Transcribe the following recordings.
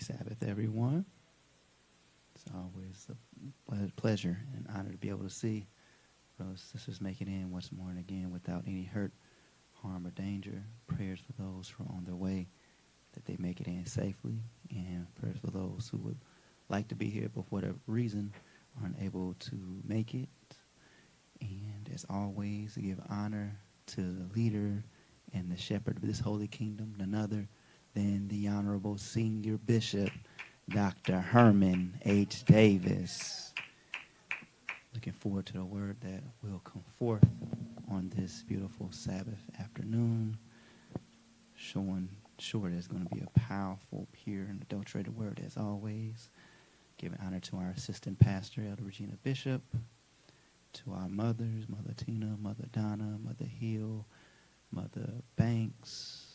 Sabbath, everyone. It's always a pleasure and honor to be able to see brothers and sisters make it in once more and again without any hurt, harm, or danger. Prayers for those who are on their way, that they make it in safely, and prayers for those who would like to be here but for whatever reason aren't able to make it. And as always, give honor to the leader and the shepherd of this holy kingdom, none other than the Honorable Senior Bishop, Dr. Herman H. Davis. Looking forward to the word that will come forth on this beautiful Sabbath afternoon. Sure there's going to be a powerful, pure, and adulterated word as always. Giving honor to our assistant pastor, Elder Regina Bishop, to our mothers, Mother Tina, Mother Donna, Mother Hill, Mother Banks,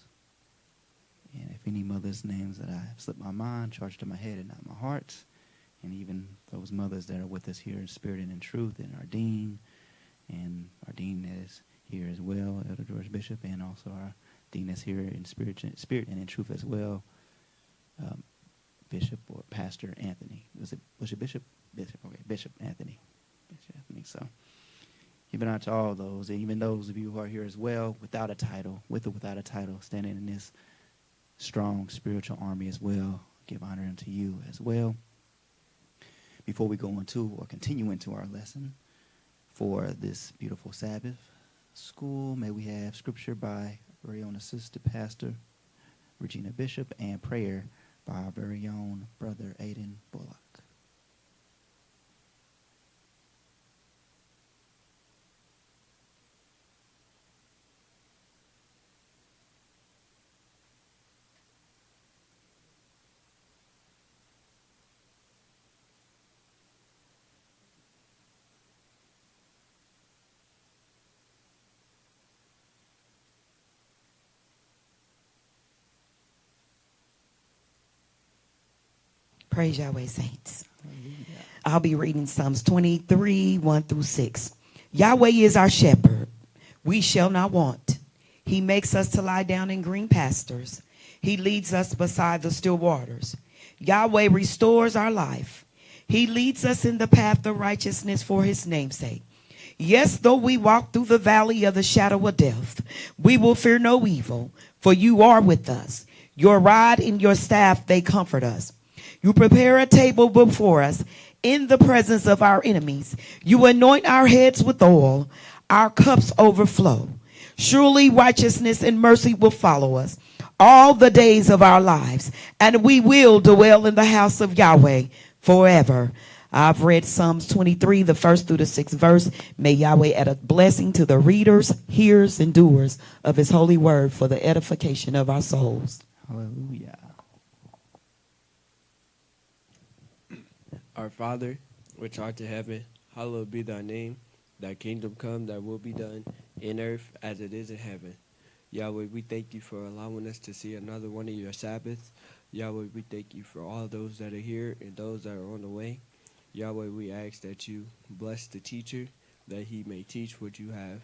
and if any mothers' names that I have slipped my mind, charged to my head and not my heart, and even those mothers that are with us here in spirit and in truth, and our dean is here as well, Elder George Bishop, and also our dean is here in spirit and in truth as well, Bishop or Pastor Anthony. Was it Bishop? Bishop, okay, Bishop Anthony. Bishop Anthony, so giving out to all those, and even those of you who are here as well, without a title, with or without a title, standing in this strong spiritual army as well. Give honor unto you as well. Before we go into or continue into our lesson for this beautiful Sabbath school, may we have scripture by our very own assistant pastor, Regina Bishop, and prayer by our very own brother, Aiden Bullock. Praise Yahweh, saints. I'll be reading Psalms 23, 1 through 6. Yahweh is our shepherd. We shall not want. He makes us to lie down in green pastures. He leads us beside the still waters. Yahweh restores our life. He leads us in the path of righteousness for his name's sake. Yes, though we walk through the valley of the shadow of death, we will fear no evil, for you are with us. Your rod and your staff, they comfort us. You prepare a table before us in the presence of our enemies. You anoint our heads with oil. Our cups overflow. Surely righteousness and mercy will follow us all the days of our lives, and we will dwell in the house of Yahweh forever. I've read Psalms 23, the first through the sixth verse. May Yahweh add a blessing to the readers, hearers, and doers of his holy word for the edification of our souls. Hallelujah. Our Father, which art in heaven, hallowed be thy name. Thy kingdom come, thy will be done, in earth as it is in heaven. Yahweh, we thank you for allowing us to see another one of your Sabbaths. Yahweh, we thank you for all those that are here and those that are on the way. Yahweh, we ask that you bless the teacher, that he may teach what you have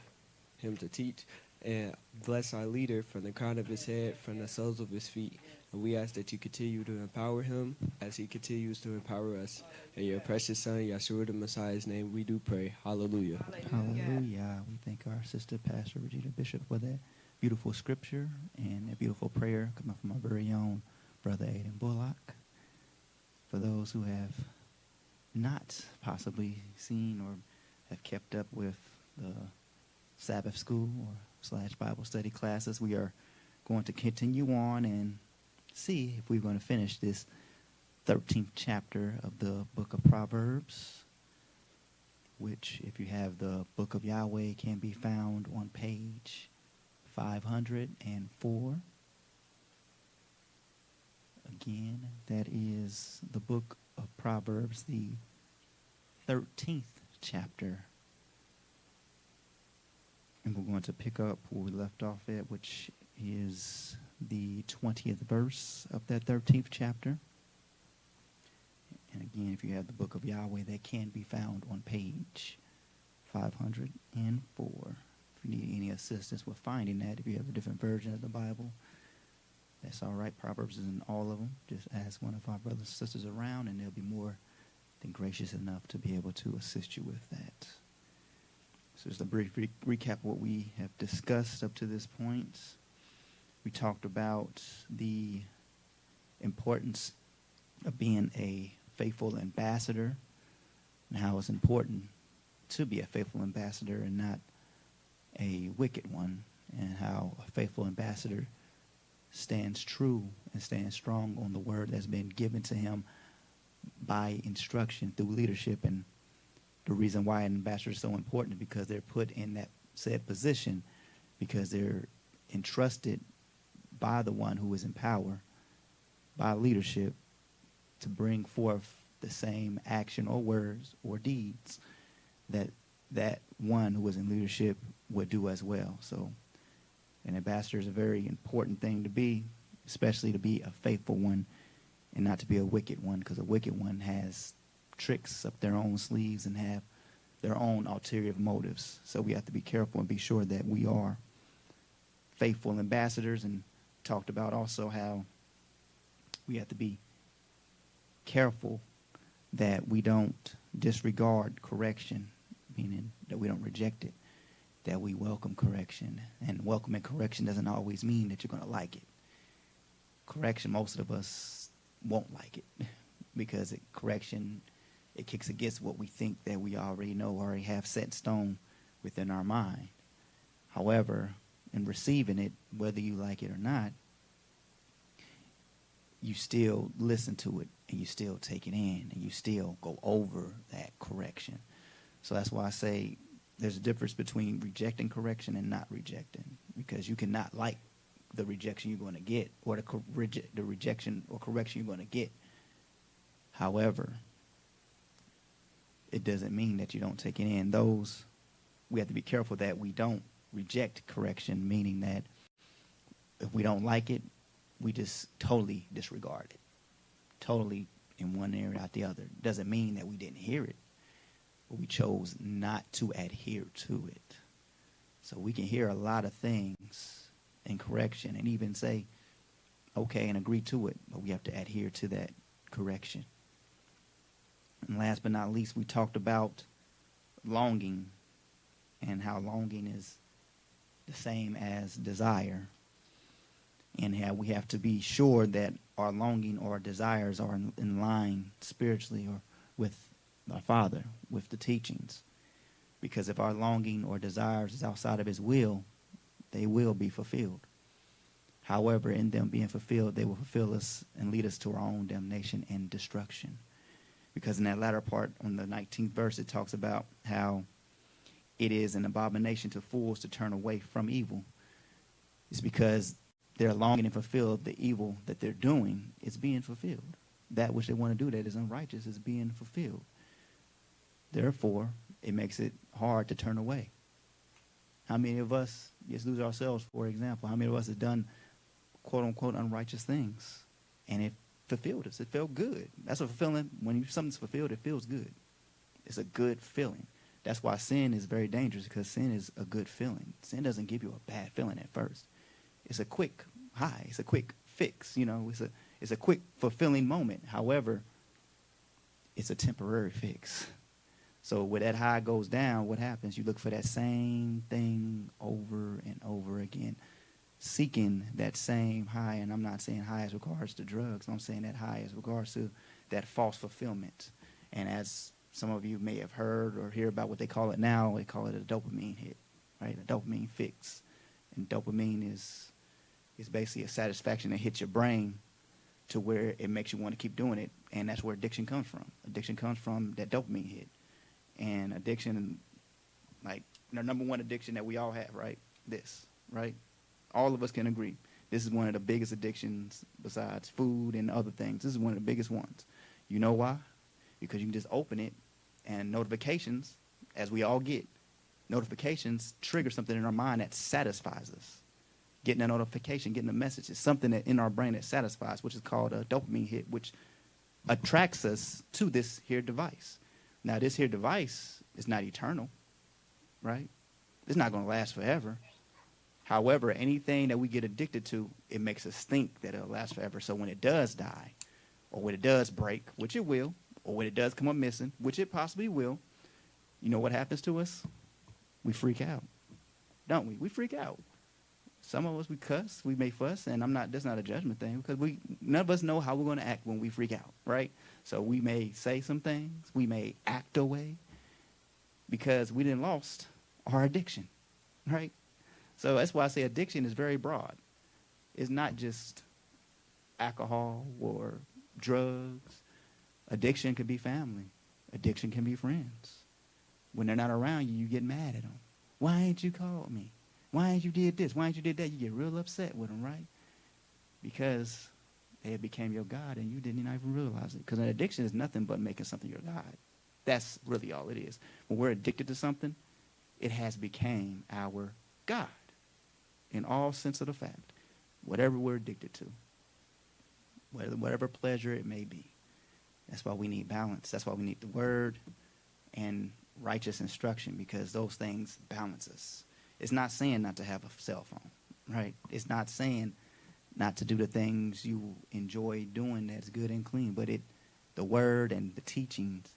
him to teach, and bless our leader from the crown of his head, from the soles of his feet. And we ask that you continue to empower him as he continues to empower us. In your precious son, Yeshua the Messiah's name, we do pray. Hallelujah. Hallelujah. We thank our sister, Pastor Regina Bishop, for that beautiful scripture and that beautiful prayer coming from our very own brother Aiden Bullock. For those who have not possibly seen or have kept up with the Sabbath school or / Bible study classes, we are going to continue on and see if we're going to finish this 13th chapter of the book of Proverbs, which, if you have the book of Yahweh, can be found on page 504. Again, that is the book of Proverbs, the 13th chapter. And we're going to pick up where we left off at, which is the 20th verse of that 13th chapter. And again, if you have the book of Yahweh, that can be found on page 504. If you need any assistance with finding that, if you have a different version of the Bible, That's all right. Proverbs is in all of them. Just ask one of our brothers and sisters around, and they'll be more than gracious enough to be able to assist you with that. So just a brief recap of what we have discussed up to this point. We talked about the importance of being a faithful ambassador and how it's important to be a faithful ambassador and not a wicked one, and how a faithful ambassador stands true and stands strong on the word that's been given to him by instruction through leadership. And the reason why an ambassador is so important is because they're put in that said position because they're entrusted by the one who is in power, by leadership, to bring forth the same action or words or deeds that that one who is in leadership would do as well. So an ambassador is a very important thing to be, especially to be a faithful one and not to be a wicked one, because a wicked one has tricks up their own sleeves and have their own ulterior motives. So we have to be careful and be sure that we are faithful ambassadors, and talked about also how we have to be careful that we don't disregard correction, meaning that we don't reject it, that we welcome correction. And welcoming correction doesn't always mean that you're going to like it. Correction, most of us won't like it because correction, it kicks against what we think that we already know, already have set in stone within our mind. However, in receiving it, whether you like it or not, you still listen to it and you still take it in and you still go over that correction. So that's why I say there's a difference between rejecting correction and not rejecting, because you cannot like the rejection you're going to get, or the rejection or correction you're going to get. However, it doesn't mean that you don't take it in. We have to be careful that we don't reject correction, meaning that if we don't like it, we just totally disregard it, totally in one area out the other. Doesn't mean that we didn't hear it, but we chose not to adhere to it. So we can hear a lot of things in correction and even say, okay, and agree to it, but we have to adhere to that correction. And last but not least, we talked about longing and how longing is the same as desire, and how we have to be sure that our longing or our desires are in line spiritually or with our Father, with the teachings. Because if our longing or desires is outside of his will, they will be fulfilled. However, in them being fulfilled, they will fulfill us and lead us to our own damnation and destruction. Because in that latter part, on the 19th verse, it talks about how it is an abomination to fools to turn away from evil. It's because they're longing and fulfilled, the evil that they're doing is being fulfilled. That which they want to do that is unrighteous is being fulfilled. Therefore, it makes it hard to turn away. How many of us, just lose ourselves, for example, how many of us have done quote-unquote unrighteous things, and it fulfilled us? It felt good. That's a fulfilling. When something's fulfilled, it feels good. It's a good feeling. That's why sin is very dangerous, because sin is a good feeling. Sin doesn't give you a bad feeling at first. It's a quick high. It's a quick fix. It's a quick fulfilling moment. However, it's a temporary fix. So when that high goes down, what happens? You look for that same thing over and over again, seeking that same high. And I'm not saying high as regards to drugs. I'm saying that high as regards to that false fulfillment. And as some of you may have heard or hear about what they call it now, they call it a dopamine hit, right? A dopamine fix. And dopamine is basically a satisfaction that hits your brain to where it makes you want to keep doing it. And that's where addiction comes from. Addiction comes from that dopamine hit. And addiction, like the number one addiction that we all have, right? This, right? All of us can agree. This is one of the biggest addictions besides food and other things. This is one of the biggest ones. You know why? Because you can just open it and notifications, as we all get, notifications trigger something in our mind that satisfies us. Getting a notification, getting a message is something that in our brain that satisfies, which is called a dopamine hit, which attracts us to this here device. Now, this here device is not eternal, right? It's not going to last forever. However, anything that we get addicted to, it makes us think that it'll last forever. So when it does die, or when it does break, which it will, or when it does come up missing, which it possibly will, you know what happens to us? We freak out, don't we? We freak out. Some of us, we cuss, we may fuss, and that's not a judgment thing, because none of us know how we're going to act when we freak out, right? So we may say some things, we may act away, because we didn't lost our addiction, right? So that's why I say addiction is very broad. It's not just alcohol or drugs. Addiction could be family. Addiction can be friends. When they're not around you, you get mad at them. Why ain't you called me? Why ain't you did this? Why ain't you did that? You get real upset with them, right? Because they became your God and you didn't even realize it. Because an addiction is nothing but making something your God. That's really all it is. When we're addicted to something, it has became our God in all sense of the fact. Whatever we're addicted to, whatever pleasure it may be. That's why we need balance. That's why we need the word and righteous instruction, because those things balance us. It's not saying not to have a cell phone, right? It's not saying not to do the things you enjoy doing that's good and clean, but the word and the teachings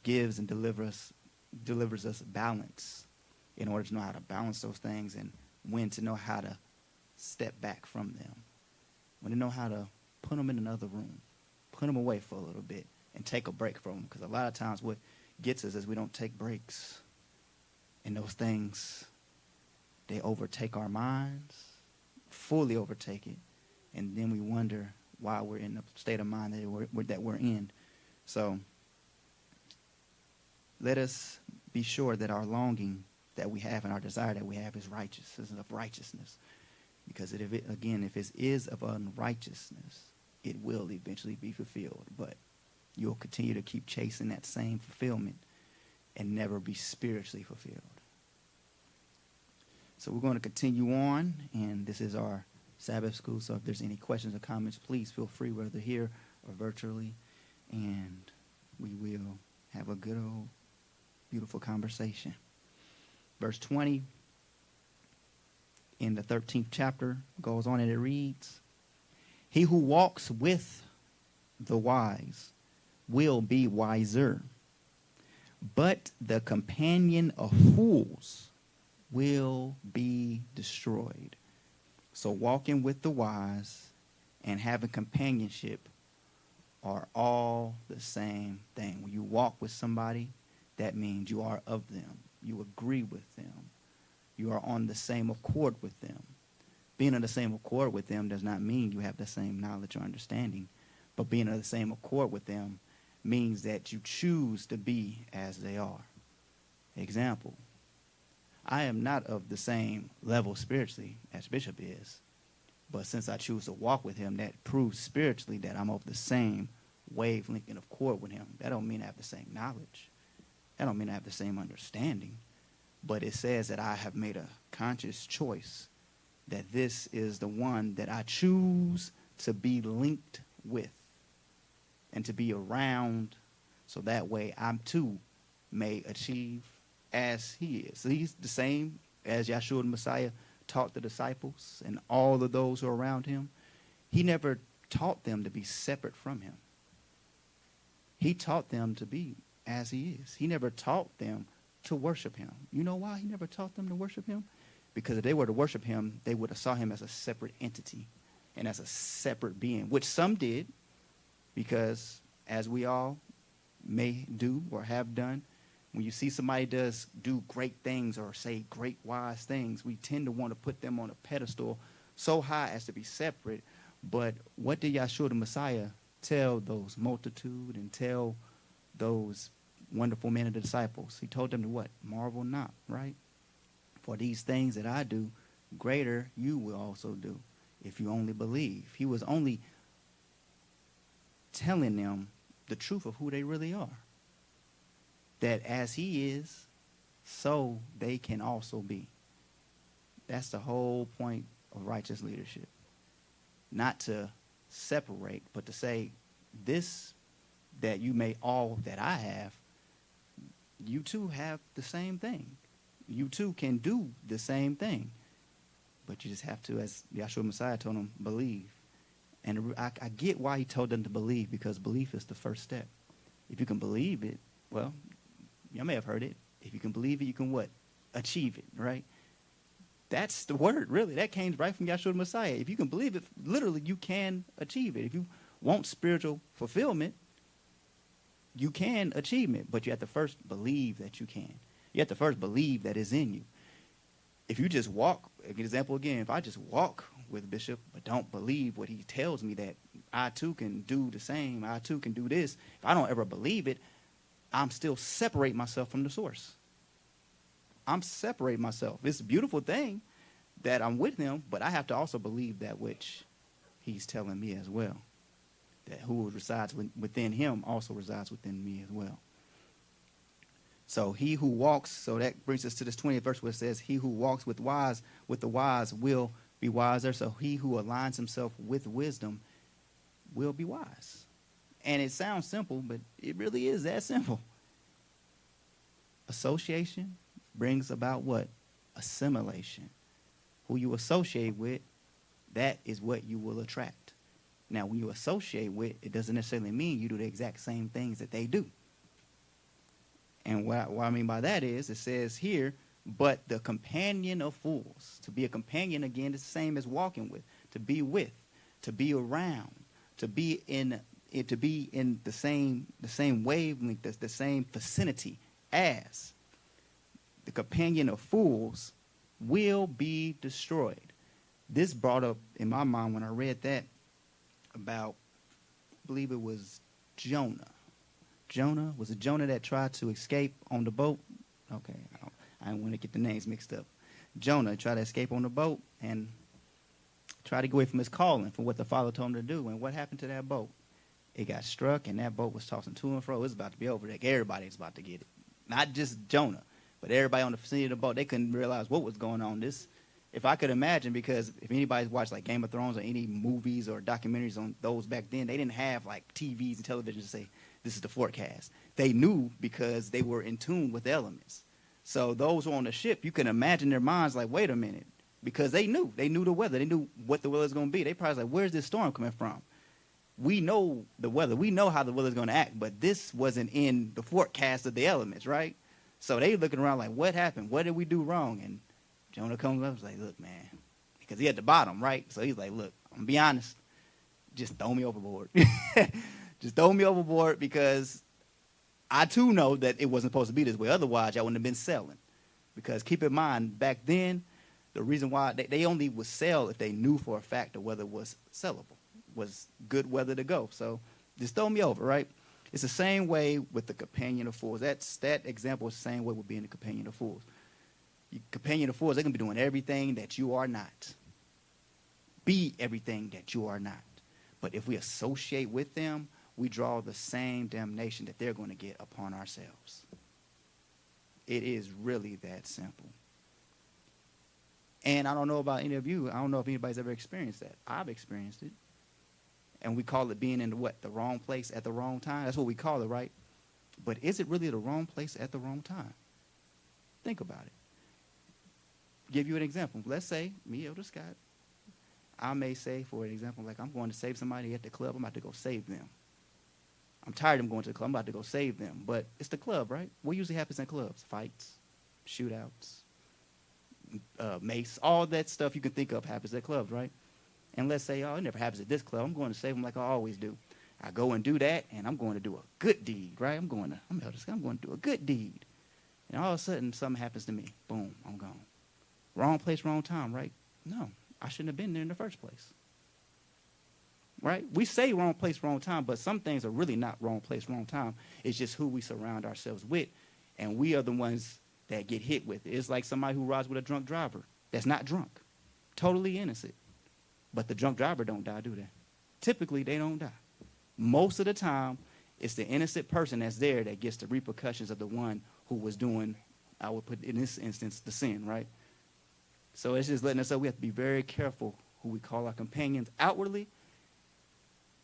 gives and delivers us balance in order to know how to balance those things and when to know how to step back from them, when to know how to put them in another room, put them away for a little bit and take a break from them. Because a lot of times what gets us is we don't take breaks. And those things, they overtake our minds, fully overtake it. And then we wonder why we're in the state of mind that we're in. So let us be sure that our longing that we have and our desire that we have is righteousness, of righteousness. Because if it is of unrighteousness, it will eventually be fulfilled. But you'll continue to keep chasing that same fulfillment and never be spiritually fulfilled. So we're going to continue on, and this is our Sabbath school. So if there's any questions or comments, please feel free, whether here or virtually, and we will have a good old, beautiful conversation. Verse 20 in the 13th chapter goes on and it reads, "He who walks with the wise will be wiser, but the companion of fools will be destroyed." So walking with the wise and having companionship are all the same thing. When you walk with somebody, that means you are of them. You agree with them. You are on the same accord with them. Being on the same accord with them does not mean you have the same knowledge or understanding, but being on the same accord with them means that you choose to be as they are. Example, I am not of the same level spiritually as Bishop is, but since I choose to walk with him, that proves spiritually that I'm of the same wavelength and accord with him. That don't mean I have the same knowledge. That don't mean I have the same understanding. But it says that I have made a conscious choice that this is the one that I choose to be linked with and to be around, so that way I too may achieve as he is. So he's the same as Yeshua the Messiah taught the disciples and all of those who are around him. He never taught them to be separate from him. He taught them to be as he is. He never taught them to worship him. You know why he never taught them to worship him? Because if they were to worship him, they would have saw him as a separate entity and as a separate being, which some did, because as we all may do or have done, when you see somebody do great things or say great wise things, we tend to want to put them on a pedestal so high as to be separate. But what did Yeshua the Messiah tell those multitude and tell those wonderful men of the disciples? He told them to what? Marvel not, right? For these things that I do, greater you will also do, if you only believe. He was only telling them the truth of who they really are. That as he is, so they can also be. That's the whole point of righteous leadership. Not to separate, but to say, this that you may all that I have, you too have the same thing. You too can do the same thing. But you just have to, as Yahshua Messiah told them, believe. And I get why he told them to believe, because belief is the first step. If you can believe it, well, you may have heard it. If you can believe it, you can what? Achieve it, right? That's the word, really. That came right from Yahshua Messiah. If you can believe it, literally, you can achieve it. If you want spiritual fulfillment, you can achieve it. But you have to first believe that you can. You have to first believe that it's in you. If you just walk, an example again, if I just walk with Bishop but don't believe what he tells me, that I too can do the same, I too can do this, if I don't ever believe it, I'm still separating myself from the source. I'm separating myself. It's a beautiful thing that I'm with him, but I have to also believe that which he's telling me as well. That who resides within him also resides within me as well. So he who walks, so that brings us to this 20th verse where it says, he who walks with the wise will be wiser. So he who aligns himself with wisdom will be wise. And it sounds simple, but it really is that simple. Association brings about what? Assimilation. Who you associate with, that is what you will attract. Now, when you associate with, it doesn't necessarily mean you do the exact same things that they do. And what I mean by that is, it says here, but the companion of fools. To be a companion, again, is the same as walking with, to be around, to be in the same wavelength, the same vicinity as. The companion of fools will be destroyed. This brought up in my mind when I read that about, I believe it was Jonah. Was it Jonah that tried to escape on the boat? Okay, I don't want to get the names mixed up. Jonah tried to escape on the boat and tried to get away from his calling, from what the Father told him to do. And what happened to that boat? It got struck, and that boat was tossing to and fro. It was about to be over. Like, everybody was about to get it. Not just Jonah, but everybody on the vicinity of the boat. They couldn't realize what was going on. If I could imagine, because if anybody's watched like Game of Thrones or any movies or documentaries on those back then, they didn't have like TVs and television to say, this is the forecast. They knew because they were in tune with the elements. So those who were on the ship, you can imagine their minds like, wait a minute, because they knew the weather. They knew what the weather was going to be. They probably was like, where's this storm coming from? We know the weather. We know how the weather's going to act, but this wasn't in the forecast of the elements, right? So they looking around like, what happened? What did we do wrong? And Jonah comes up and is like, look, man, because he at the bottom, right? So he's like, look, I'm going to be honest. Just throw me overboard. Just throw me overboard, because I too know that it wasn't supposed to be this way. Otherwise, I wouldn't have been sailing. Because keep in mind, back then, the reason why they only would sail if they knew for a fact the weather was sellable, was good weather to go. So just throw me over, right? It's the same way with the companion of fools. That example is the same way with being the companion of fools. Your companion of fools, they're going to be doing everything that you are not. Be everything that you are not. But if we associate with them, we draw the same damnation that they're going to get upon ourselves. It is really that simple. And I don't know about any of you. I don't know if anybody's ever experienced that. I've experienced it. And we call it being in the wrong place at the wrong time. That's what we call it, right? But is it really the wrong place at the wrong time? Think about it. Give you an example. Let's say, me, Elder Scott, I may say, for an example, like I'm going to save somebody at the club. I'm about to go save them. I'm tired of them going to the club. I'm about to go save them. But it's the club, right? What usually happens in clubs? Fights, shootouts, mace, all that stuff you can think of happens at clubs, right? And let's say, oh, it never happens at this club. I'm going to save them like I always do. I go and do that, and I'm going to do a good deed, right? I'm going to do a good deed. And all of a sudden, something happens to me. Boom, I'm gone. Wrong place, wrong time, right? No, I shouldn't have been there in the first place. Right? We say wrong place, wrong time, but some things are really not wrong place, wrong time. It's just who we surround ourselves with, and we are the ones that get hit with it. It's like somebody who rides with a drunk driver that's not drunk, totally innocent. But the drunk driver don't die, do they? Typically, they don't die. Most of the time, it's the innocent person that's there that gets the repercussions of the one who was doing, I would put in this instance, the sin, right? So it's just letting us know we have to be very careful who we call our companions outwardly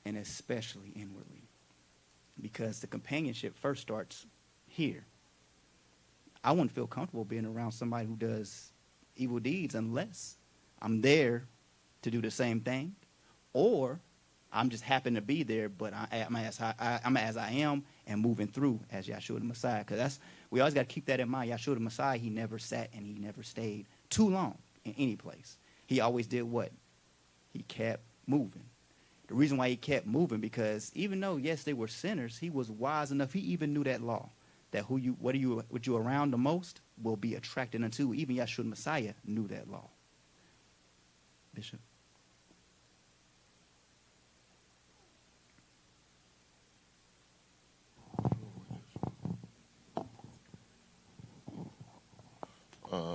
and especially inwardly, because the companionship first starts here. I wouldn't feel comfortable being around somebody who does evil deeds unless I'm there to do the same thing, or I'm just happen to be there, but I'm as I am and moving through as Yahshua the Messiah. Because we always got to keep that in mind. Yahshua the Messiah, he never sat and he never stayed too long in any place. He always did what? He kept moving. The reason why he kept moving, because even though, yes, they were sinners, he was wise enough. He even knew that law, that what you around the most will be attracted unto. Even Yahshua the Messiah knew that law. Bishop.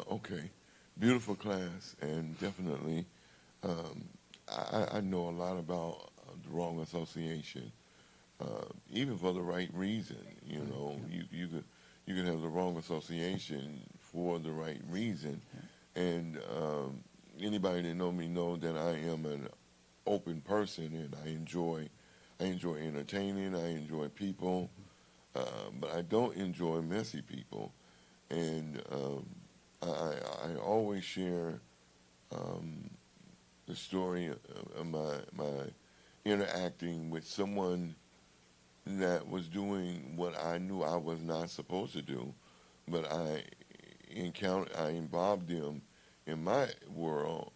Okay, beautiful class, and definitely, I know a lot about the wrong association, even for the right reason. You know, you can have the wrong association for the right reason, and anybody that know me know that I am an open person, and I enjoy entertaining, I enjoy people, but I don't enjoy messy people, and I always share the story of my interacting with someone that was doing what I knew I was not supposed to do, but I involved them in my world,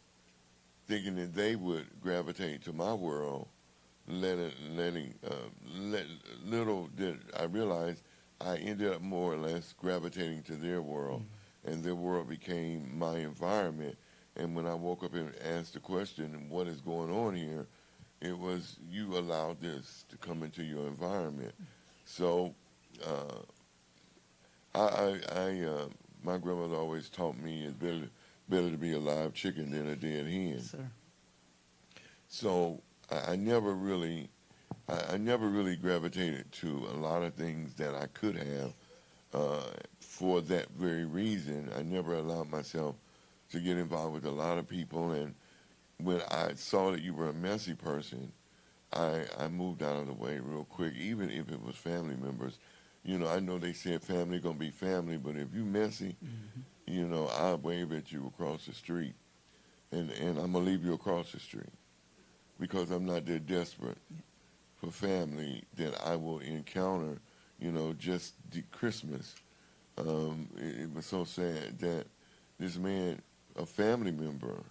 thinking that they would gravitate to my world. Little did I realize I ended up more or less gravitating to their world, and their world became my environment. And when I woke up and asked the question, what is going on here, it was, you allowed this to come into your environment. So my grandmother always taught me it's better to be a live chicken than a dead hen. Yes, sir. So I never really gravitated to a lot of things that I could have. For that very reason, I never allowed myself to get involved with a lot of people. And when I saw that you were a messy person, I moved out of the way real quick, even if it was family members. You know, I know they said family gonna be family, but if you messy, you know, I'll wave at you across the street, and I'm gonna leave you across the street because I'm not that desperate for family that I will encounter. You know, just Christmas. It was so sad that this man, a family member,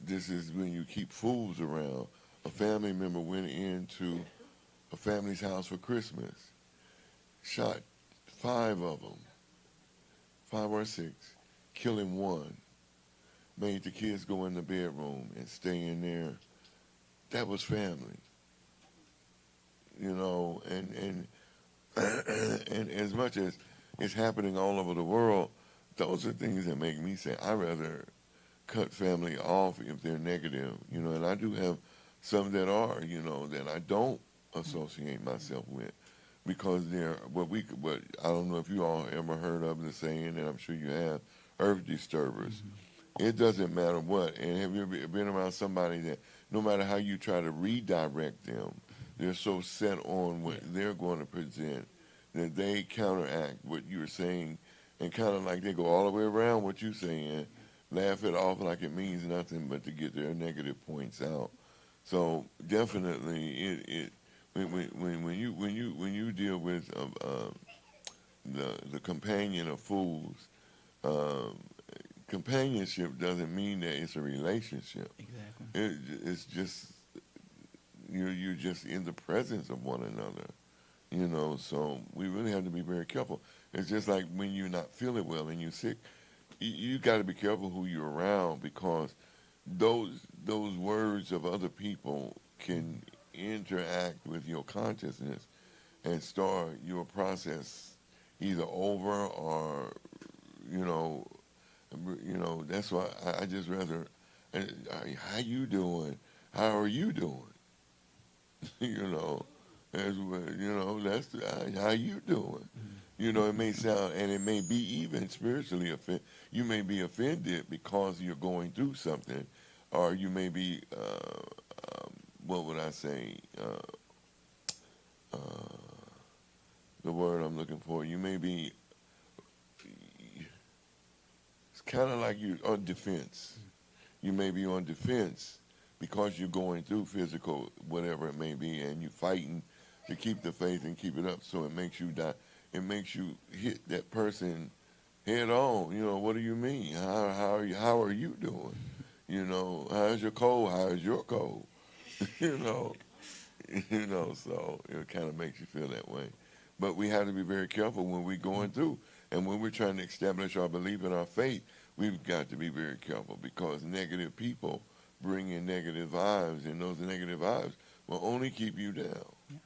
this is when you keep fools around. A family member went into a family's house for Christmas, shot 5 of them, 5 or 6, killing 1, made the kids go in the bedroom and stay in there. That was family. You know, and as much as it's happening all over the world, those are things that make me say I'd rather cut family off if they're negative, you know, and I do have some that are, you know, that I don't associate myself with because they're what I don't know if you all ever heard of the saying, and I'm sure you have, earth disturbers. It doesn't matter what, and have you ever been around somebody that no matter how you try to redirect them, they're so set on what they're going to present that they counteract what you're saying, and kind of like they go all the way around what you're saying, laugh it off like it means nothing but to get their negative points out. So definitely, when you deal with the companion of fools, companionship doesn't mean that it's a relationship. Exactly. It's just you're just in the presence of one another. You know, so we really have to be very careful. It's just like when you're not feeling well and you're sick, you got to be careful who you're around because those words of other people can interact with your consciousness and start your process either over or you know that's why I just rather how you doing, how are you doing, you know. As well, you know, that's how you doing. You know, it may sound, and it may be even spiritually offended. You may be offended because you're going through something, or you may be, what would I say? The word I'm looking for. You may be. It's kind of like you on defense. You may be on defense because you're going through physical, whatever it may be, and you're fighting to keep the faith and keep it up. So it makes you die. It makes you hit that person head on. You know, what do you mean? How are you doing? You know, how's your cold? How's your cold? you know, so it kind of makes you feel that way. But we have to be very careful when we're going through. And when we're trying to establish our belief in our faith, we've got to be very careful because negative people bring in negative vibes, and those negative vibes will only keep you down. Yeah.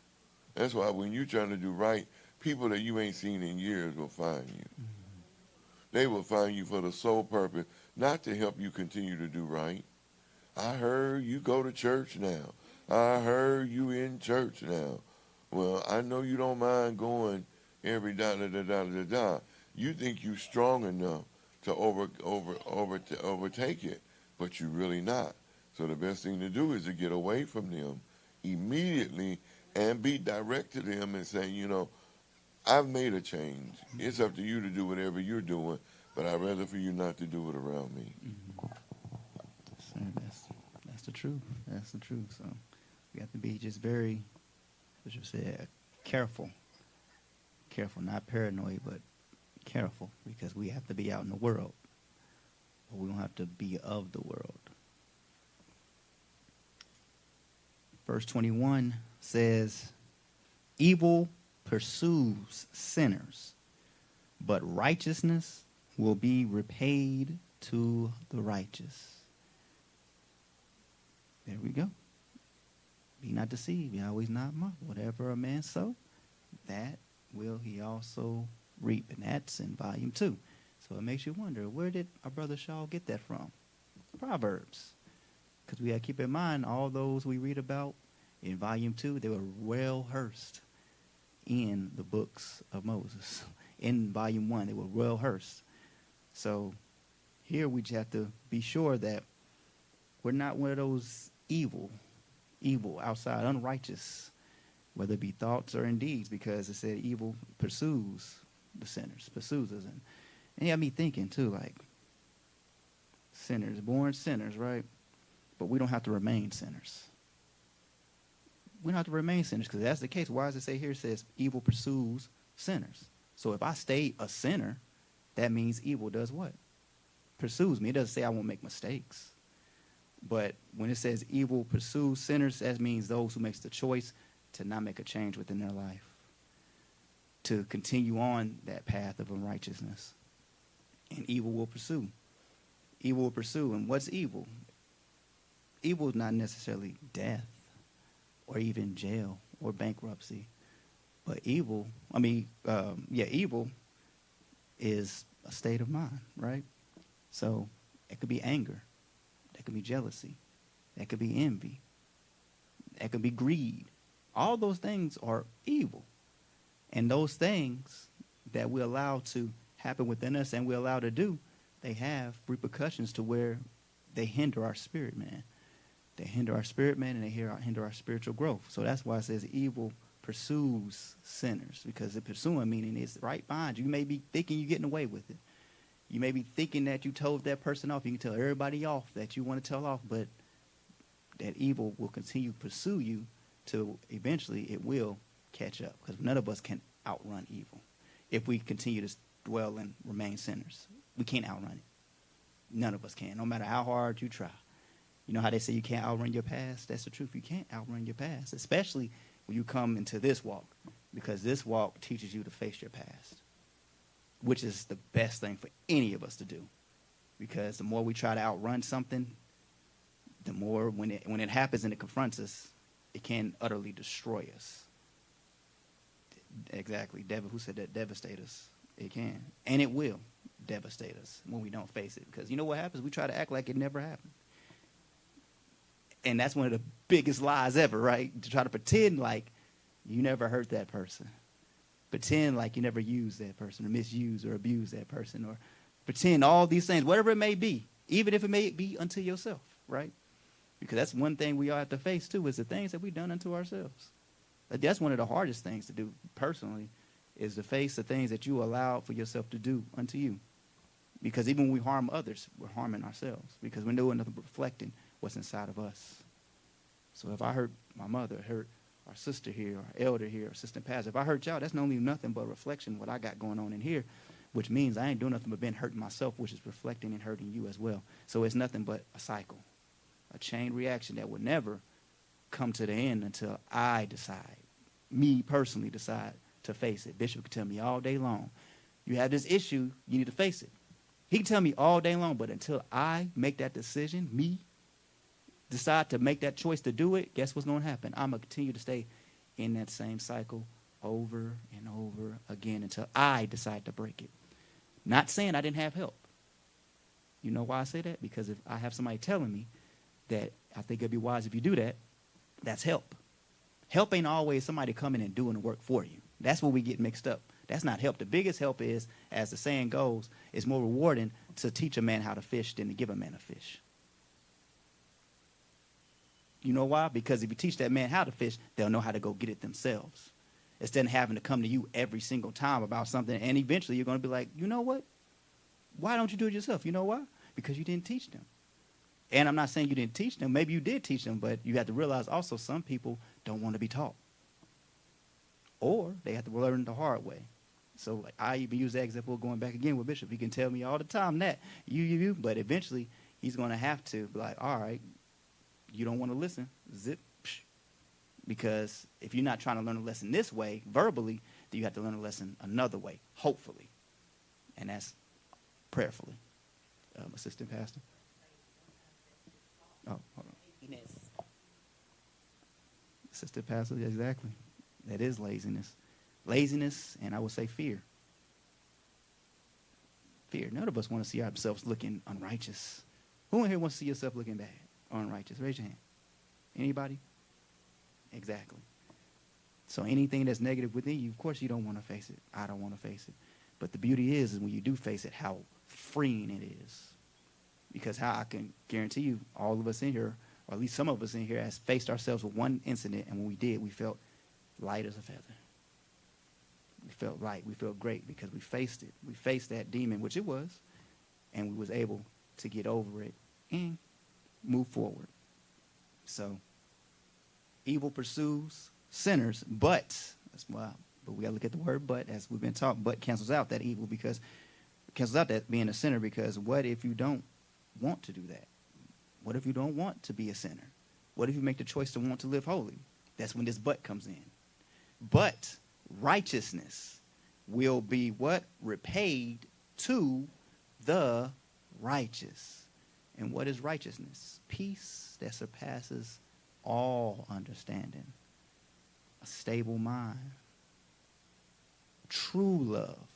That's why when you're trying to do right, people that you ain't seen in years will find you. Mm-hmm. They will find you for the sole purpose, not to help you continue to do right. I heard you go to church now. I heard you in church now. Well, I know you don't mind going every da-da-da-da-da-da. You think you're strong enough to overtake it, but you're really not. So the best thing to do is to get away from them immediately and be direct to them and say, you know, I've made a change. It's up to you to do whatever you're doing, but I'd rather for you not to do it around me. Mm-hmm. So that's the truth. That's the truth. So we have to be just very, as you said, careful. Careful, not paranoid, but careful, because we have to be out in the world, but we don't have to be of the world. Verse 21 says, evil pursues sinners, but righteousness will be repaid to the righteous. There we go. Be not deceived. Yahweh's not mocked. Whatever a man sow, that will he also reap. And that's in volume 2. So it makes you wonder, where did our brother Shaw get that from? Proverbs. Because we got to keep in mind, all those we read about in volume 2, they were well rehearsed in the books of Moses. In volume 1, they were well rehearsed. So here we just have to be sure that we're not one of those evil, outside, unrighteous, whether it be thoughts or in deeds, because it said evil pursues the sinners, pursues us. And it had me thinking, too, like, sinners, born sinners, right? But we don't have to remain sinners. We don't have to remain sinners, because that's the case. Why does it say here, it says evil pursues sinners? So if I stay a sinner, that means evil does what? Pursues me. It doesn't say I won't make mistakes. But when it says evil pursues sinners, that means those who makes the choice to not make a change within their life, to continue on that path of unrighteousness. And evil will pursue. Evil will pursue. And what's evil? Evil is not necessarily death or even jail or bankruptcy. But evil is a state of mind, right? So it could be anger. That could be jealousy. That could be envy. That could be greed. All those things are evil. And those things that we allow to happen within us and we allow to do, they have repercussions to where they hinder our spirit, man. They hinder our spirit, man, and they hinder our spiritual growth. So that's why it says evil pursues sinners, because the pursuing meaning is right behind you. You may be thinking you're getting away with it. You may be thinking that you told that person off. You can tell everybody off that you want to tell off, but that evil will continue to pursue you till eventually it will catch up, because none of us can outrun evil. If we continue to dwell and remain sinners, we can't outrun it. None of us can, no matter how hard you try. You know how they say you can't outrun your past? That's the truth. You can't outrun your past, especially when you come into this walk, because this walk teaches you to face your past, which is the best thing for any of us to do. Because the more we try to outrun something, the more when it happens and it confronts us, it can utterly destroy us. Exactly. Who said that? Devastate us. It can. And it will devastate us when we don't face it. Because you know what happens? We try to act like it never happened. And that's one of the biggest lies ever, right? To try to pretend like you never hurt that person. Pretend like you never used that person or misused or abused that person, or pretend all these things, whatever it may be, even if it may be unto yourself, right? Because that's one thing we all have to face, too, is the things that we've done unto ourselves. That's one of the hardest things to do personally, is to face the things that you allow for yourself to do unto you. Because even when we harm others, we're harming ourselves because we're doing nothing but reflecting what's inside of us. So if I hurt my mother, hurt our sister here, our elder here, our assistant pastor, if I hurt y'all, that's only nothing but a reflection of what I got going on in here, which means I ain't doing nothing but been hurting myself, which is reflecting and hurting you as well. So it's nothing but a cycle, a chain reaction that would never come to the end until I decide, me personally decide to face it. Bishop could tell me all day long, you have this issue, you need to face it. He can tell me all day long, but until I make that decision, me, decide to make that choice to do it, guess what's going to happen? I'm going to continue to stay in that same cycle over and over again until I decide to break it. Not saying I didn't have help. You know why I say that? Because if I have somebody telling me that I think it'd be wise if you do that, that's help. Help ain't always somebody coming and doing the work for you. That's where we get mixed up. That's not help. The biggest help is, as the saying goes, it's more rewarding to teach a man how to fish than to give a man a fish. You know why? Because if you teach that man how to fish, they'll know how to go get it themselves. Instead of having to come to you every single time about something, and eventually you're going to be like, you know what? Why don't you do it yourself? You know why? Because you didn't teach them. And I'm not saying you didn't teach them. Maybe you did teach them, but you have to realize also some people don't want to be taught. Or they have to learn the hard way. So like, I even use that example going back again with Bishop. He can tell me all the time that, you, but eventually he's going to have to be like, all right, you don't want to listen, zip. Psh. Because if you're not trying to learn a lesson this way, verbally, then you have to learn a lesson another way, hopefully. And that's prayerfully. Assistant pastor. Oh, hold on. Assistant pastor, exactly. That is laziness. Laziness, and I would say fear. Fear. None of us want to see ourselves looking unrighteous. Who in here wants to see yourself looking bad or unrighteous? Raise your hand. Anybody? Exactly. So anything that's negative within you, of course you don't want to face it. I don't want to face it. But the beauty is when you do face it, how freeing it is. Because how I can guarantee you, all of us in here, or at least some of us in here, has faced ourselves with one incident, and when we did, we felt light as a feather. We felt light. We felt great because we faced it. We faced that demon, which it was, and we was able to get over it and move forward. So, evil pursues sinners, but that's why. But we got to look at the word "but" as we've been taught. But cancels out that evil because cancels out that being a sinner. Because what if you don't want to do that? What if you don't want to be a sinner? What if you make the choice to want to live holy? That's when this "but" comes in. But righteousness will be what? Repaid to the righteous. And what is righteousness? Peace that surpasses all understanding. A stable mind. True love.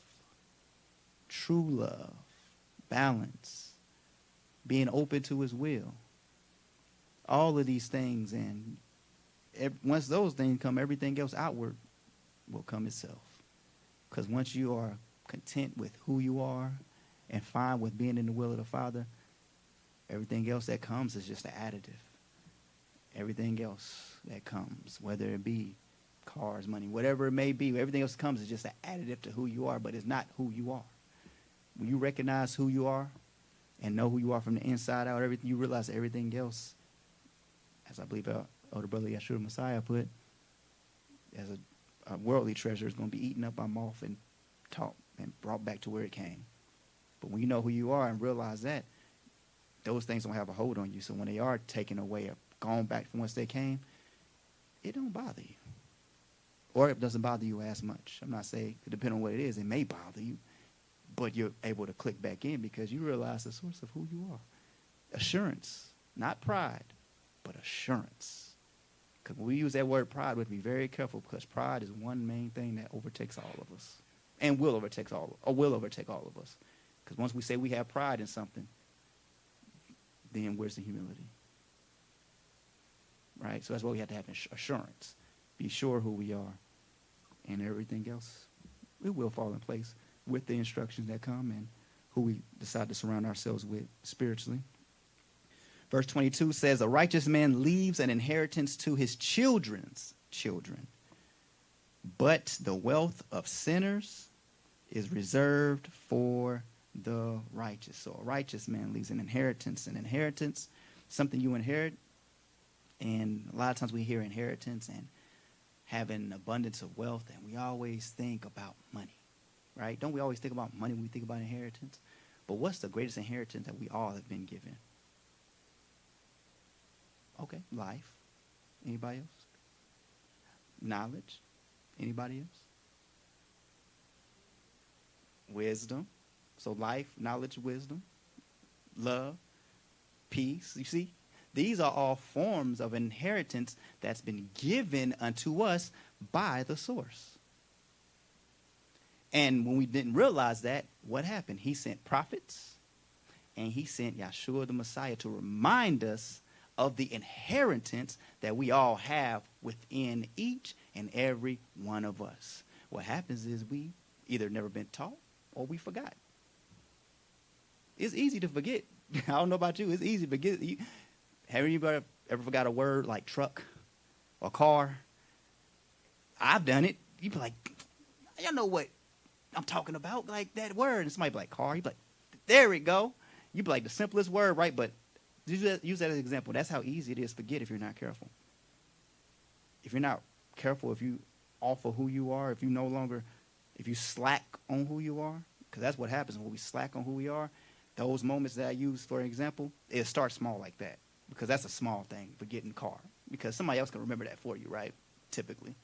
True love. Balance. Being open to his will. All of these things, and once those things come, everything else outward will come itself. Because once you are content with who you are and fine with being in the will of the Father, everything else that comes is just an additive. Everything else that comes, whether it be cars, money, whatever it may be, everything else that comes is just an additive to who you are, but it's not who you are. When you recognize who you are and know who you are from the inside out, everything, you realize that everything else, as I believe our older brother Yeshua Messiah put, as a worldly treasure is going to be eaten up by moth and taught and brought back to where it came. But when you know who you are and realize that, those things don't have a hold on you. So when they are taken away or gone back from whence they came, it don't bother you. Or it doesn't bother you as much. I'm not saying, depending on what it is, it may bother you. But you're able to click back in because you realize the source of who you are. Assurance, not pride, but assurance. Because when we use that word pride, we have to be very careful because pride is one main thing that overtakes all of us. And will overtake all of us. Because once we say we have pride in something, then where's the humility? Right? So that's why we have to have assurance. Be sure who we are. And everything else, it will fall in place with the instructions that come and who we decide to surround ourselves with spiritually. Verse 22 says, a righteous man leaves an inheritance to his children's children, but the wealth of sinners is reserved for the righteous. So a righteous man leaves an inheritance. An inheritance, something you inherit. And a lot of times we hear inheritance and having abundance of wealth, and we always think about money, right? Don't we always think about money when we think about inheritance? But what's the greatest inheritance that we all have been given? Okay, life. Anybody else? Knowledge. Anybody else? Wisdom. So life, knowledge, wisdom, love, peace. You see, these are all forms of inheritance that's been given unto us by the source. And when we didn't realize that, what happened? He sent prophets, and he sent Yeshua the Messiah to remind us of the inheritance that we all have within each and every one of us. What happens is we either never been taught or we forgot. It's easy to forget. I don't know about you. It's easy to forget. Have you ever forgot a word like truck or car? I've done it. You be like, y'all know what I'm talking about, like that word. And somebody be like, car. You be like, there we go. You be like, the simplest word, right? But use that as an example. That's how easy it is to forget if you're not careful. If you're not careful, if you offer who you are, if you slack on who you are, because that's what happens when we slack on who we are. Those moments that I use, for example, it starts small like that, because that's a small thing, forgetting car, because somebody else can remember that for you, right, typically.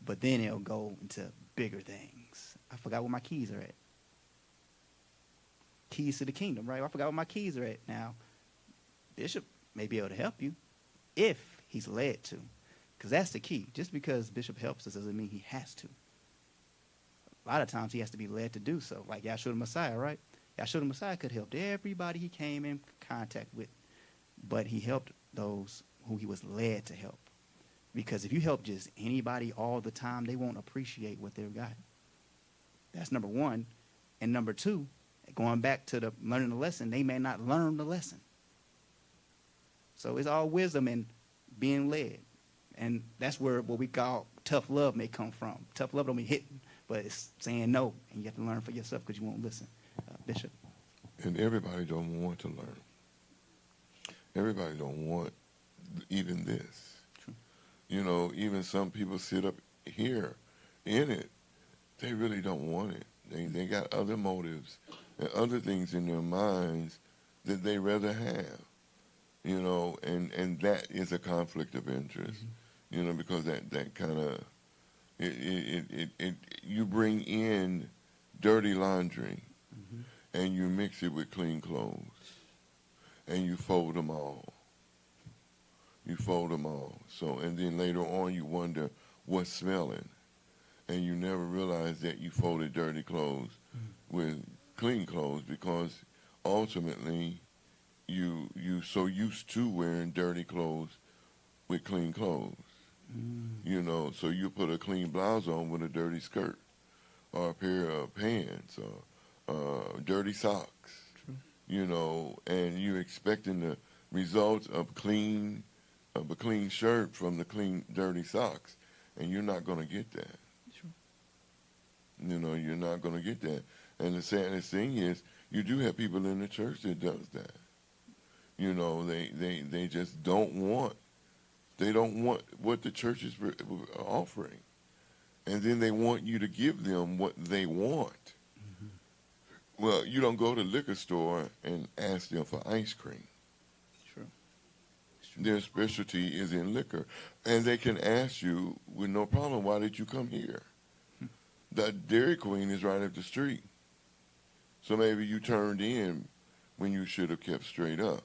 But then it'll go into bigger things. I forgot where my keys are at. Keys to the kingdom, right? I forgot where my keys are at. Now, Bishop may be able to help you if he's led to, because that's the key. Just because Bishop helps us doesn't mean he has to. A lot of times he has to be led to do so, like Yeshua the Messiah, right? Yeshua the Messiah could help everybody he came in contact with, but he helped those who he was led to help. Because if you help just anybody all the time, they won't appreciate what they've got. That's number one. And number two, going back to the learning the lesson, they may not learn the lesson. So it's all wisdom and being led. And that's where what we call tough love may come from. Tough love don't be hitting, but it's saying no, and you have to learn for yourself because you won't listen. Bishop. And everybody don't want to learn. Everybody don't want even this. True. You know, even some people sit up here in it. They really don't want it. They got other motives and other things in their minds that they rather have. You know, and that is a conflict of interest. Mm-hmm. You know, because that kind of you bring in dirty laundry. Mm-hmm. And you mix it with clean clothes, and you fold them all. You fold them all. So, and then later on, you wonder what's smelling, and you never realize that you folded dirty clothes with clean clothes, because ultimately, you so used to wearing dirty clothes with clean clothes. You know, so you put a clean blouse on with a dirty skirt, or a pair of pants, or dirty socks. True. You know, and you're expecting the results of a clean shirt from the clean, dirty socks, and you're not going to get that. True. You know, you're not going to get that. And the saddest thing is, you do have people in the church that does that. You know, they just don't want what the church is offering, and then they want you to give them what they want. Well, you don't go to the liquor store and ask them for ice cream. True. Their specialty is in liquor. And they can ask you with no problem, why did you come here? The Dairy Queen is right up the street. So maybe you turned in when you should have kept straight up.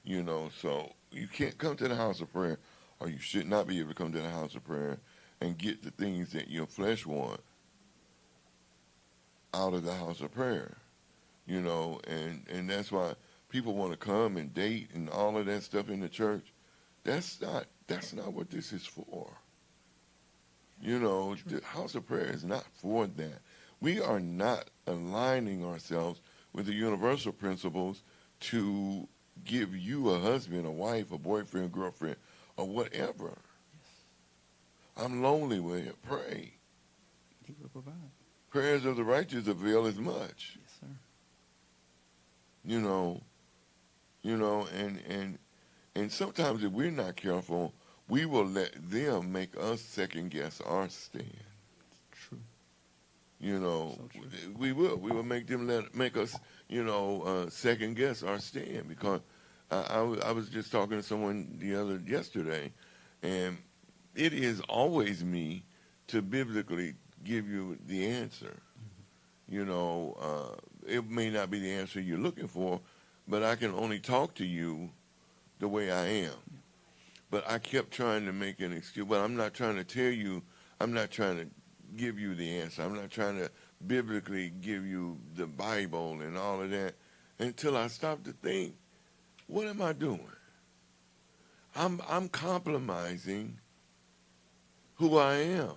You know, so you can't come to the house of prayer, or you should not be able to come to the house of prayer and get the things that your flesh wants out of the house of prayer, you know, and that's why people want to come and date and all of that stuff in the church. That's not what this is for. You know, the house of prayer is not for that. We are not aligning ourselves with the universal principles to give you a husband, a wife, a boyfriend, girlfriend, or whatever. Yes. I'm lonely with it. Pray. He will provide. Prayers of the righteous avail as much. Yes, sir. You know, and sometimes if we're not careful, we will let them make us second guess our stand. True. You know, So true. we will make them make us, second guess our stand because I was just talking to someone yesterday, and it is always me to biblically give you the answer. It may not be the answer you're looking for, but I can only talk to you the way I am. But I kept trying to make an excuse. Well, I'm not trying to tell you, I'm not trying to give you the answer. I'm not trying to biblically give you the Bible and all of that until I stopped to think, what am I doing? I'm compromising who I am.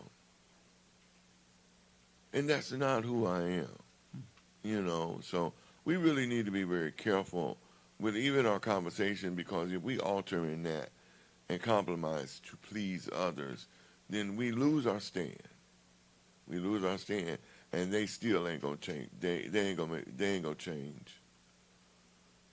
And that's not who I am. So we really need to be very careful with even our conversation, because if we alter in that and compromise to please others, then we lose our stand. We lose our stand, and they still ain't gonna change. They ain't gonna change.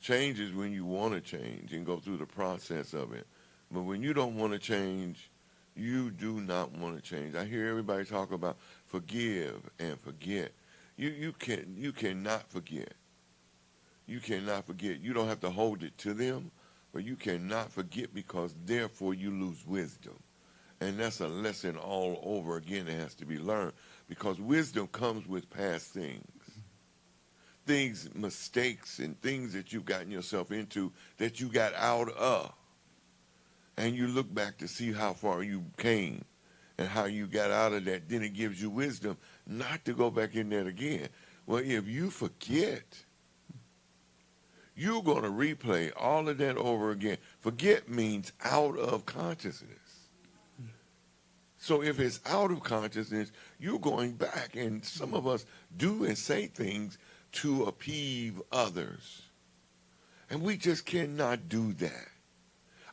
Change is when you want to change and go through the process of it. But when you don't want to change, you do not want to change. I hear everybody talk about forgive and forget. You cannot forget. You cannot forget. You don't have to hold it to them, but you cannot forget, because therefore you lose wisdom. And that's a lesson all over again that has to be learned, because wisdom comes with past things, mistakes, and things that you've gotten yourself into that you got out of. And you look back to see how far you came and how you got out of that. Then it gives you wisdom not to go back in there again. Well, if you forget, you're going to replay all of that over again. Forget means out of consciousness. So if it's out of consciousness, you're going back. And some of us do and say things to appease others. And we just cannot do that.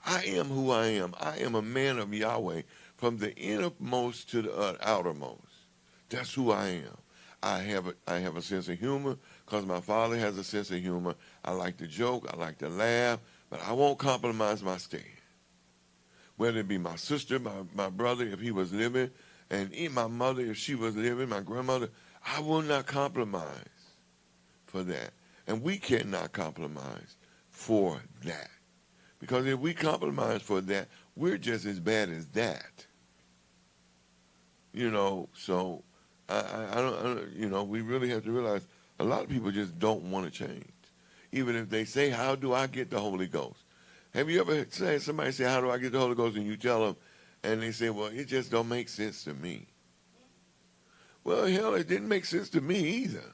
I am who I am. I am a man of Yahweh, from the innermost to the outermost. That's who I am. I have a sense of humor because my father has a sense of humor. I like to joke. I like to laugh. But I won't compromise my stand. Whether it be my sister, my brother, if he was living, and even my mother, if she was living, my grandmother, I will not compromise for that. And we cannot compromise for that. Because if we compromise for that, we're just as bad as that. So I don't, we really have to realize a lot of people just don't want to change. Even if they say, how do I get the Holy Ghost? Have you ever said somebody say, how do I get the Holy Ghost? And you tell them, and they say, well, it just don't make sense to me. Well, hell, it didn't make sense to me either.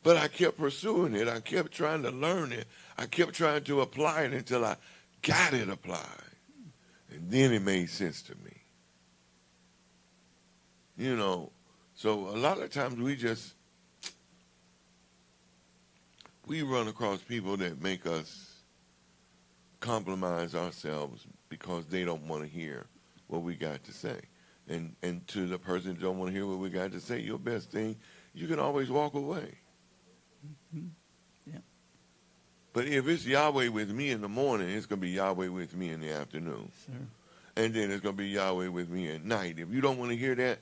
But I kept pursuing it. I kept trying to learn it. I kept trying to apply it until I got it applied. And then it made sense to me. So a lot of times we run across people that make us compromise ourselves because they don't want to hear what we got to say. And to the person that don't want to hear what we got to say, your best thing, you can always walk away. Mm-hmm. Yeah. But if it's Yahweh with me in the morning, it's going to be Yahweh with me in the afternoon. Sure. And then it's going to be Yahweh with me at night. If you don't want to hear that,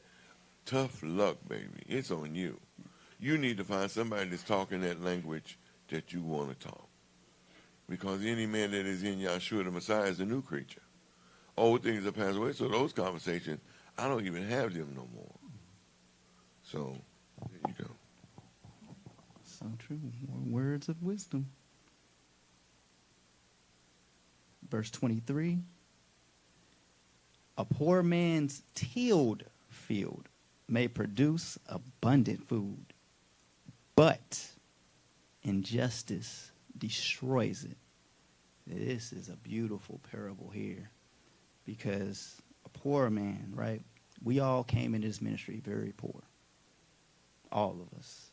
tough luck, baby. It's on you. You need to find somebody that's talking that language that you want to talk. Because any man that is in Yahshua the Messiah is a new creature. Old things have passed away, so those conversations, I don't even have them no more. So, there you go. So true. More words of wisdom. Verse 23. A poor man's tilled field may produce abundant food, but injustice destroys it. This is a beautiful parable here, because a poor man, right? We all came into this ministry very poor. All of us.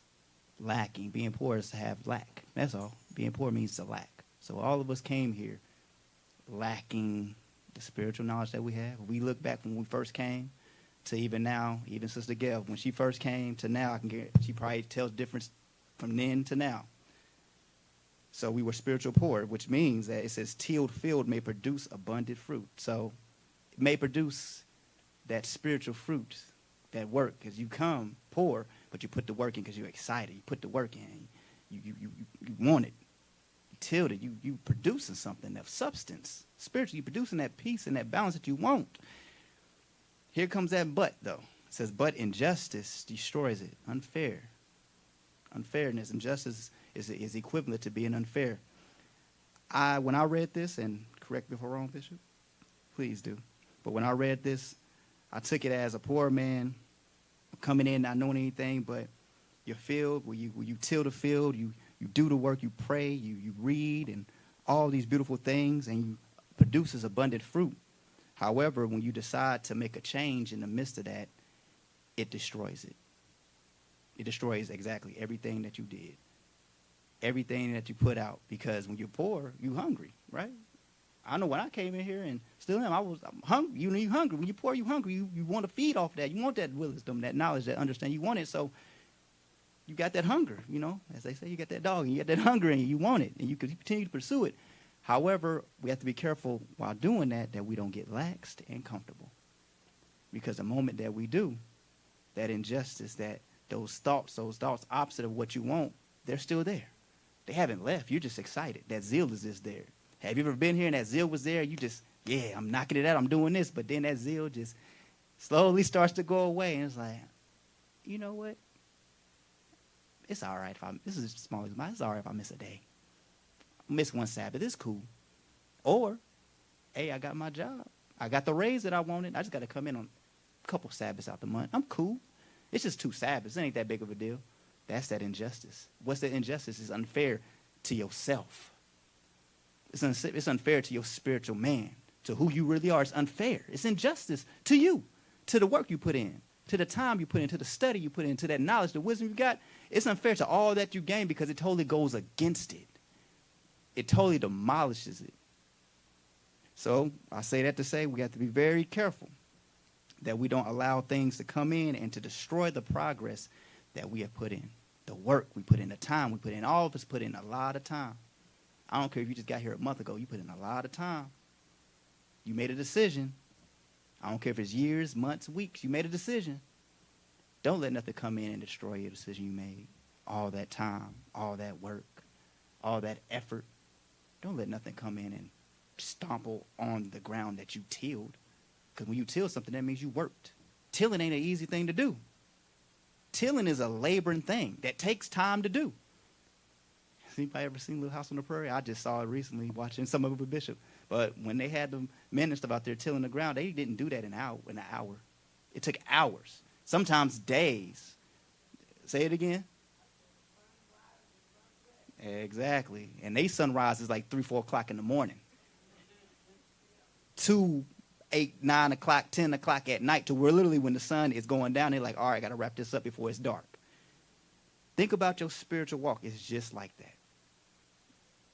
Lacking. Being poor is to have lack. That's all. Being poor means to lack. So all of us came here lacking the spiritual knowledge that we have. We look back when we first came to even now, even Sister Gail, when she first came to now, she probably tells difference from then to now. So we were spiritual poor, which means that it says tilled field may produce abundant fruit. So it may produce that spiritual fruit, that work, because you come poor, but you put the work in because you're excited. You put the work in. You want it. You tilled it. You producing something of substance. Spiritually, you producing that peace and that balance that you want. Here comes that but, though. It says, but injustice destroys it. Unfair. Unfairness. Injustice is equivalent to being unfair. When I read this, and correct me if I'm wrong, Bishop, please do. But when I read this, I took it as a poor man coming in not knowing anything, but your field, where you till the field, you do the work, you pray, you read, and all these beautiful things, and you produces abundant fruit. However, when you decide to make a change in the midst of that, it destroys it. It destroys exactly everything that you did, everything that you put out, because when you're poor, you're hungry, right? I know when I came in here and still am, I'm hungry. You're hungry. When you're poor, you're hungry. You want to feed off that. You want that wisdom, that knowledge, that understanding. You want it. So you got that hunger, as they say, you got that dog, and you got that hunger in you. You want it, and you continue to pursue it. However, we have to be careful while doing that we don't get laxed and comfortable. Because the moment that we do, that injustice, those thoughts opposite of what you want, they're still there. They haven't left. You're just excited. That zeal is just there. Have you ever been here and that zeal was there? You just, I'm knocking it out. I'm doing this. But then that zeal just slowly starts to go away. And it's like, you know what? It's all right this is as small as mine. It's all right if I miss a day. Miss one Sabbath. It's cool. Or, hey, I got my job. I got the raise that I wanted. I just got to come in on a couple Sabbaths out the month. I'm cool. It's just 2 Sabbaths. It ain't that big of a deal. That's that injustice. What's that injustice? It's unfair to yourself. It's unfair to your spiritual man, to who you really are. It's unfair. It's injustice to you, to the work you put in, to the time you put in, to the study you put in, to that knowledge, the wisdom you got. It's unfair to all that you gain because it totally goes against it. It totally demolishes it. So I say that to say we have to be very careful that we don't allow things to come in and to destroy the progress that we have put in, the work we put in, the time we put in. All of us put in a lot of time. I don't care if you just got here a month ago. You put in a lot of time. You made a decision. I don't care if it's years, months, weeks. You made a decision. Don't let nothing come in and destroy your decision you made. All that time, all that work, all that effort. Don't let nothing come in and stomple on the ground that you tilled. Because when you till something, that means you worked. Tilling ain't an easy thing to do. Tilling is a laboring thing that takes time to do. Has anybody ever seen Little House on the Prairie? I just saw it recently watching some of it with Bishop. But when they had the men and stuff out there tilling the ground, they didn't do that in an hour. It took hours, sometimes days. Say it again. Exactly. And they sunrise is like 3, 4 o'clock in the morning. 2, 8, 9 o'clock, 10 o'clock at night to where literally when the sun is going down, they're like, all right, I got to wrap this up before it's dark. Think about your spiritual walk. It's just like that.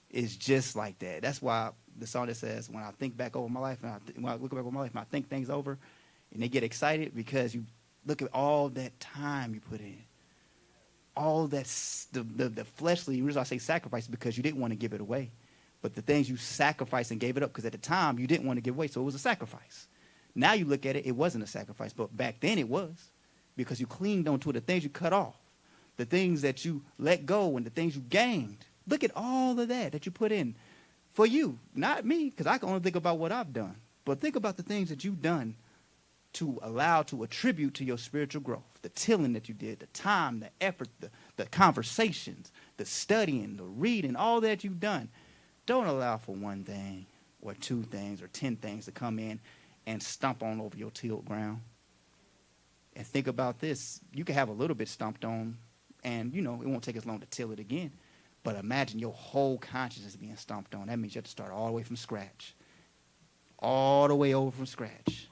It's just like that. That's why the song that says, when I think back over my life, and when I look back over my life and I think things over, and they get excited because you look at all that time you put in. All that, the fleshly, the reason I say sacrifice, because you didn't want to give it away. But the things you sacrificed and gave it up, because at the time you didn't want to give away, so it was a sacrifice. Now you look at it, it wasn't a sacrifice, but back then it was, because you clinged onto it, the things you cut off, the things that you let go, and the things you gained. Look at all of that you put in for you, not me, because I can only think about what I've done. But think about the things that you've done to allow, to attribute to your spiritual growth. The tilling that you did, the time, the effort, the conversations, the studying, the reading, all that you've done. Don't allow for one thing or 2 things or 10 things to come in and stomp on over your tilled ground. And think about this. You can have a little bit stomped on and, it won't take as long to till it again. But imagine your whole consciousness being stomped on. That means you have to start all the way from scratch. All the way over from scratch.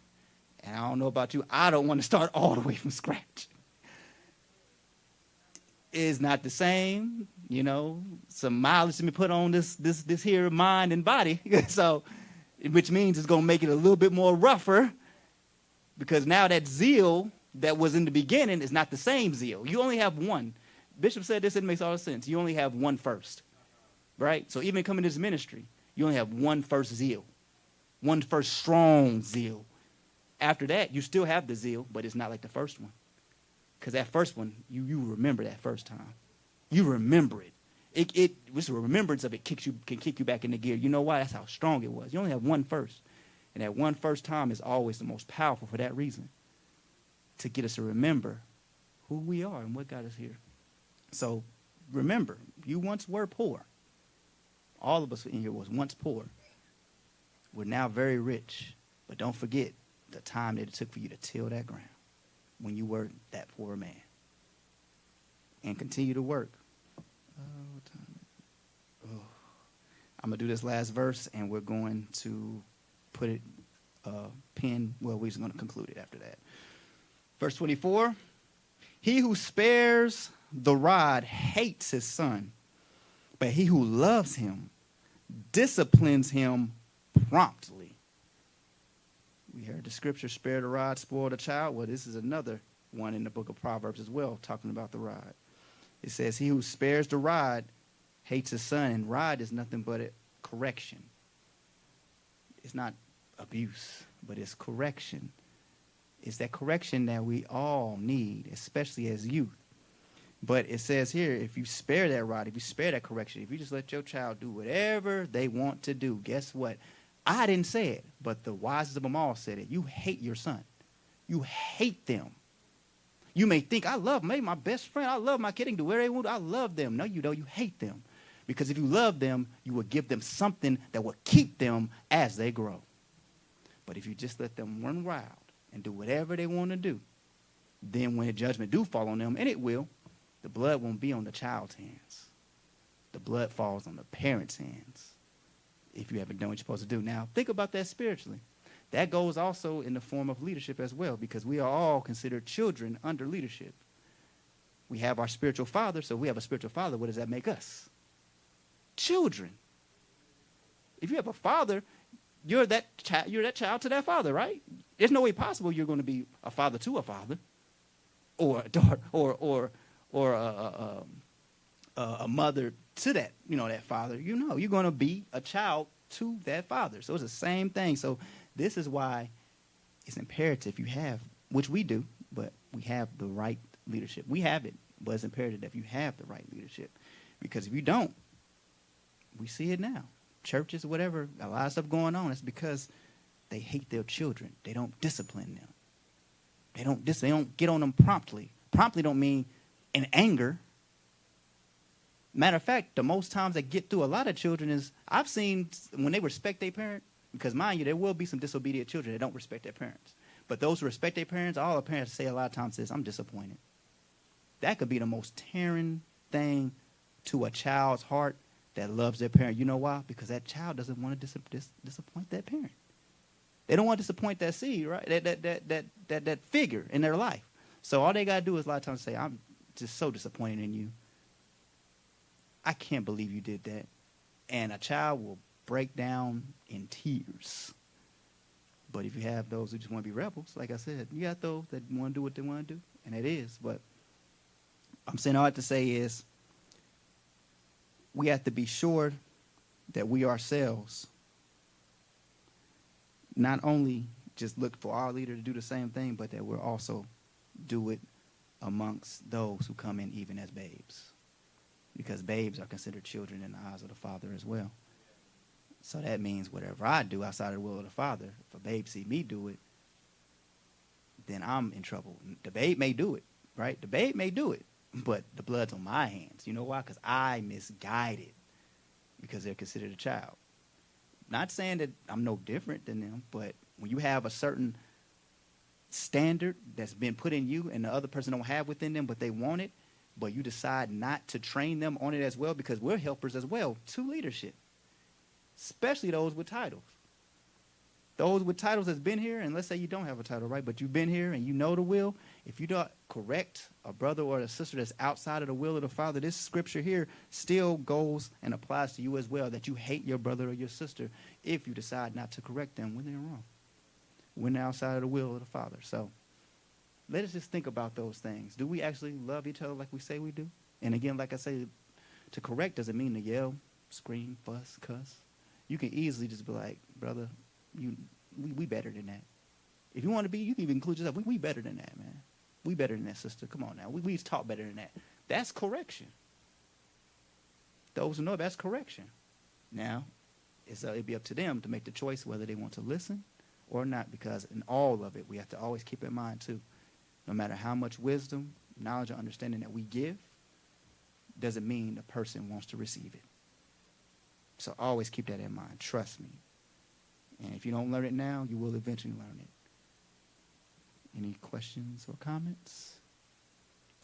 And I don't know about you. I don't want to start all the way from scratch. It's not the same. Some mileage to be put on this here mind and body. So, which means it's going to make it a little bit more rougher. Because now that zeal that was in the beginning is not the same zeal. You only have one. Bishop said this, it makes all sense. You only have one first. right? So even coming to this ministry, you only have one first zeal, one first strong zeal. After that, you still have the zeal, but it's not like the first one. Because that first one, you remember that first time. You remember it. It was a remembrance of it can kick you back into gear. You know why? That's how strong it was. You only have one first. And that one first time is always the most powerful for that reason. To get us to remember who we are and what got us here. So remember, you once were poor. All of us in here was once poor. We're now very rich. But don't forget the time that it took for you to till that ground when you were that poor man. And continue to work. I'm going to do this last verse, and we're going to put it, pin, well, we're just going to conclude it after that. Verse 24, he who spares the rod hates his son, but he who loves him disciplines him promptly. We heard the scripture, spare the rod, spoil the child. Well, this is another one in the book of Proverbs as well, talking about the rod. It says, he who spares the rod hates his son, and rod is nothing but a correction. It's not abuse, but it's correction. It's that correction that we all need, especially as youth. But it says here, if you spare that rod, if you spare that correction, if you just let your child do whatever they want to do, guess what? I didn't say it, but the wisest of them all said it. You hate your son. You hate them. You may think, I love maybe my best friend. I love my kid. They can do whatever they want. I love them. No, you don't. You hate them. Because if you love them, you will give them something that will keep them as they grow. But if you just let them run wild and do whatever they want to do, then when the judgment do fall on them, and it will, the blood won't be on the child's hands. The blood falls on the parents' hands if you haven't done what you're supposed to do. Now, think about that spiritually. That goes also in the form of leadership as well, because we are all considered children under leadership. We have our spiritual father, so we have a spiritual father. What does that make us? Children. If you have a father, you're that child to that father, right? There's no way possible you're going to be a father to a father, or a daughter, or a mother to that, that father. You're going to be a child to that father. So it's the same thing. So this is why it's imperative you have, which we do, but we have the right leadership. We have it, but it's imperative that you have the right leadership. Because if you don't, we see it now. Churches, whatever, a lot of stuff going on. It's because they hate their children. They don't discipline them. They don't get on them promptly. Promptly don't mean in anger. Matter of fact, the most times they get through a lot of children is, I've seen when they respect their parent, because mind you, there will be some disobedient children that don't respect their parents. But those who respect their parents, all the parents say a lot of times is, I'm disappointed. That could be the most tearing thing to a child's heart that loves their parent. You know why? Because that child doesn't want to disappoint that parent. They don't want to disappoint that seed, right? That figure in their life. So all they got to do is a lot of times say, I'm just so disappointed in you. I can't believe you did that. And a child will break down in tears. But if you have those who just want to be rebels, like I said, you got those that want to do what they want to do, and it is. But I'm saying all I have to say is we have to be sure that we ourselves not only just look for our leader to do the same thing, but that we'll also do it amongst those who come in even as babes. Because babes are considered children in the eyes of the Father as well. So that means whatever I do outside of the will of the Father, if a babe see me do it, then I'm in trouble. The babe may do it, right? The babe may do it, but the blood's on my hands. You know why? Because I misguided, because they're considered a child. Not saying that I'm no different than them, but when you have a certain standard that's been put in you and the other person don't have within them, but they want it, but you decide not to train them on it as well, because we're helpers as well to leadership, especially those with titles. Those with titles that's been here, and let's say you don't have a title, right, but you've been here and you know the will. If you don't correct a brother or a sister that's outside of the will of the Father, this scripture here still goes and applies to you as well, that you hate your brother or your sister if you decide not to correct them when they're wrong, when they're outside of the will of the Father. So let us just think about those things. Do we actually love each other like we say we do? And again, like I say, to correct doesn't mean to yell, scream, fuss, cuss. You can easily just be like, brother, we better than that. If you want to be, you can even include yourself. We better than that, man. We better than that, sister. Come on now. We talk better than that. That's correction. Those who know, that's correction. Now, it'd be up to them to make the choice whether they want to listen or not, because in all of it, we have to always keep in mind, too, no matter how much wisdom, knowledge, or understanding that we give, doesn't mean the person wants to receive it. So always keep that in mind. Trust me. And if you don't learn it now, you will eventually learn it. Any questions or comments?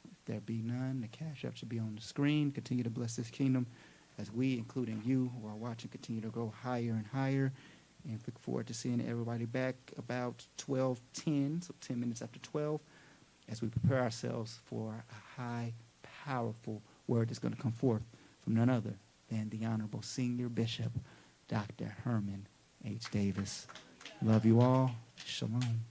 If there be none, the Cash App should be on the screen. Continue to bless this kingdom as we, including you who are watching, continue to go higher and higher. And look forward to seeing everybody back about 12:10, so 10 minutes after 12, as we prepare ourselves for a high, powerful word that's going to come forth from none other than the Honorable Senior Bishop, Dr. Herman H. Davis. Love you all. Shalom.